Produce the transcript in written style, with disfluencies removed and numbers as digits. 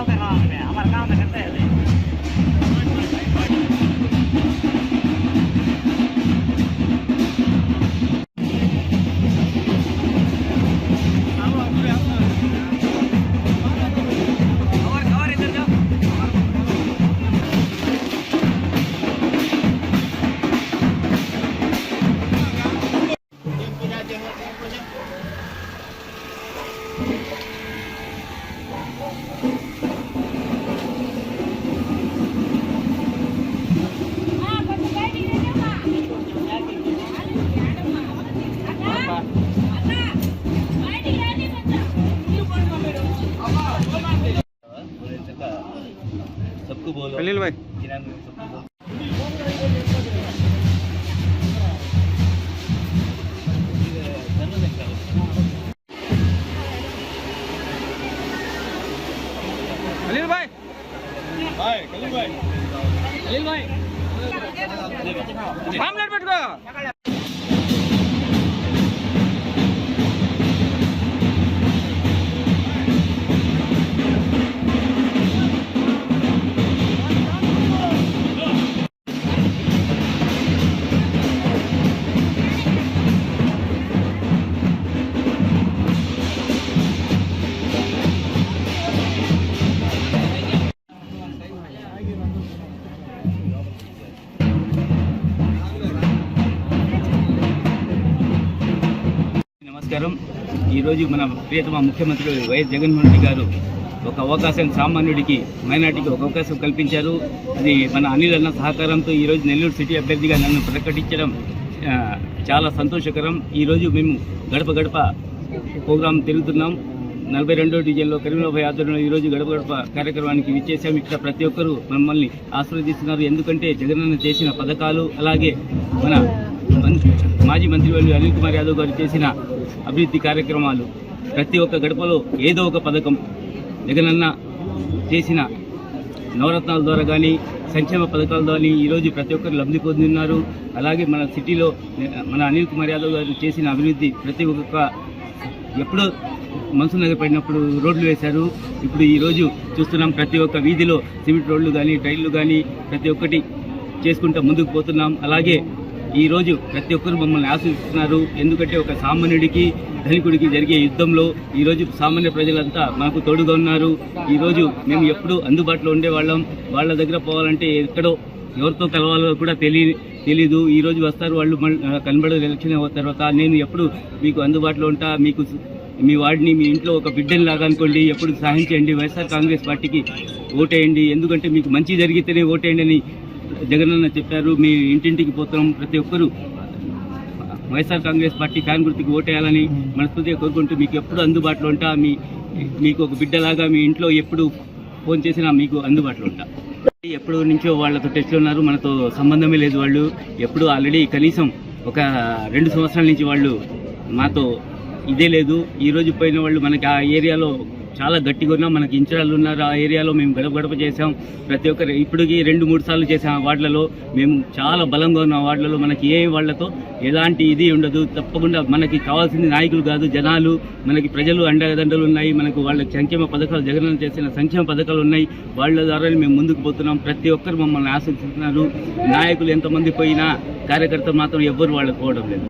गाँव का नाम है, हमारे गाँव में करते हैं। सबको बोलो अनिल भाई अनिल भाई अनिल भाई अनिल भाई आमलेट పెట్టుకో నమస్కారం. ఈరోజు మన ప్రియతమ ముఖ్యమంత్రి వైఎస్ జగన్మోహన్ రెడ్డి గారు ఒక అవకాశం సామాన్యుడికి మైనార్టీకి ఒక అవకాశం కల్పించారు. అది మన అనిల్ అన్న సహకారంతో ఈరోజు నెల్లూరు సిటీ అభ్యర్థిగా నన్ను ప్రకటించడం చాలా సంతోషకరం. ఈరోజు మేము గడప గడప ప్రోగ్రాం తిరుగుతున్నాం. 42వ డివిజన్లో కరీంనగర్ ఆధ్వర్యంలో ఈరోజు గడప గడప కార్యక్రమానికి విచ్చేసాం. ఇక్కడ ప్రతి ఒక్కరూ మమ్మల్ని ఆశీర్వదిస్తున్నారు. ఎందుకంటే జగనన్న చేసిన పథకాలు, అలాగే మన మాజీ మంత్రివర్యులు అనిల్ కుమార్ యాదవ్ గారు చేసిన అభివృద్ధి కార్యక్రమాలు, ప్రతి ఒక్క గడపలో ఏదో ఒక పథకం జగనన్న చేసిన నవరత్నాల ద్వారా కానీ సంక్షేమ పథకాల ద్వారా ఈరోజు ప్రతి ఒక్కరు లబ్ధి పొందుతున్నారు. అలాగే మన సిటీలో మన అనిల్ కుమార్ యాదవ్ గారు చేసిన అభివృద్ధి ప్రతి ఒక్క ఎప్పుడో మన్సూర్ నగర్ పడినప్పుడు రోడ్లు వేశారు. ఇప్పుడు ఈరోజు చూస్తున్నాం ప్రతి ఒక్క వీధిలో సిమెంట్ రోడ్లు కానీ టైర్లు కానీ ప్రతి ఒక్కటి చేసుకుంటూ ముందుకు పోతున్నాం. అలాగే ఈరోజు ప్రతి ఒక్కరు మమ్మల్ని ఆశిస్తున్నారు. ఎందుకంటే ఒక సామాన్యుడికి ధనికుడికి జరిగే యుద్ధంలో ఈరోజు సామాన్య ప్రజలంతా మనకు తోడుగా ఉన్నారు. ఈరోజు మేము ఎప్పుడూ అందుబాటులో ఉండేవాళ్ళం. వాళ్ళ దగ్గర పోవాలంటే ఎక్కడో ఎవరితో కలవాలో కూడా తెలీదు. ఈరోజు వస్తారు వాళ్ళు, కనబడదు. ఎలక్షన్ తర్వాత నేను ఎప్పుడు మీకు అందుబాటులో ఉంటా. మీకు మీ వాడిని మీ ఇంట్లో ఒక బిడ్డని లాగా అనుకోండి. ఎప్పుడు సహాయం చేయండి. వైఎస్ఆర్ కాంగ్రెస్ పార్టీకి ఓటేయండి. ఎందుకంటే మీకు మంచి జరిగితేనే ఓటేయండి అని జగనన్న చెప్పారు. మీ ఇంటింటికి పోతాం. ప్రతి ఒక్కరూ వైఎస్ఆర్ కాంగ్రెస్ పార్టీ ఫ్యాన్ గుర్తుకి ఓటేయాలని మనస్ఫూర్తిగా కోరుకుంటూ మీకు ఎప్పుడు అందుబాటులో ఉంటా. మీకు ఒక బిడ్డలాగా మీ ఇంట్లో ఎప్పుడు ఫోన్ చేసినా మీకు అందుబాటులో ఉంటా. ఎప్పుడు నుంచో వాళ్ళతో టచ్లో ఉన్నారు. మనతో సంబంధమే లేదు. వాళ్ళు ఎప్పుడు ఆల్రెడీ కనీసం ఒక 2 సంవత్సరాల నుంచి వాళ్ళు మాతో ఇదే లేదు. ఈరోజు పోయిన వాళ్ళు మనకి ఆ ఏరియాలో చాలా గట్టిగా ఉన్నాం. మనకి ఇన్ఛార్జ్లు ఉన్నారు. ఆ ఏరియాలో మేము గడప గడప చేసాం. ప్రతి ఒక్కరు ఇప్పటికి 2-3 సార్లు చేసాం. ఆ వార్డులలో మేము చాలా బలంగా ఉన్నాం. వార్డులలో మనకి ఏ వాళ్లతో ఎలాంటి ఇది ఉండదు. తప్పకుండా మనకి కావాల్సింది నాయకులు కాదు, జనాలు. మనకి ప్రజలు అండదండలు ఉన్నాయి. మనకు వాళ్ళ సంక్షేమ పథకాలు, జగనన్న చేసిన సంక్షేమ పథకాలు ఉన్నాయి. వాళ్ళ ద్వారా మేము ముందుకు పోతున్నాం. ప్రతి ఒక్కరు మమ్మల్ని ఆశిస్తున్నారు. నాయకులు ఎంతమంది పోయినా కార్యకర్తలు మాత్రం ఎవ్వరు వాళ్ళకి పోవడం లేదు.